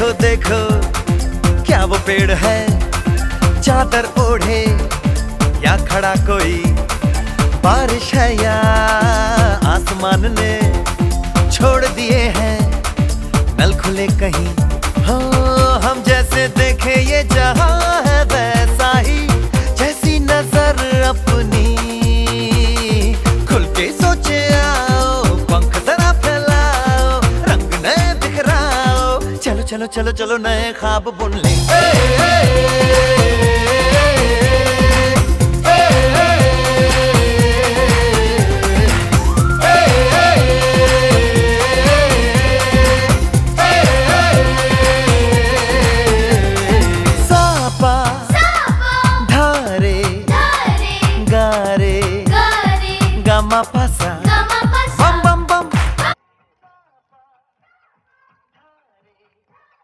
देखो देखो क्या वो पेड़ है, चादर ओढ़े या खड़ा कोई, बारिश है या आसमान ने छोड़ दिए हैं नल खुले कहीं। हो हम जैसे देखे ये जहां है वैसा ही, जैसी नजर अपनी खुल के सोचे आओ, पंख जरा फैलाओ, रंग नए बिखराओ, चलो चलो चलो चलो नए ख्वाब बुन ले।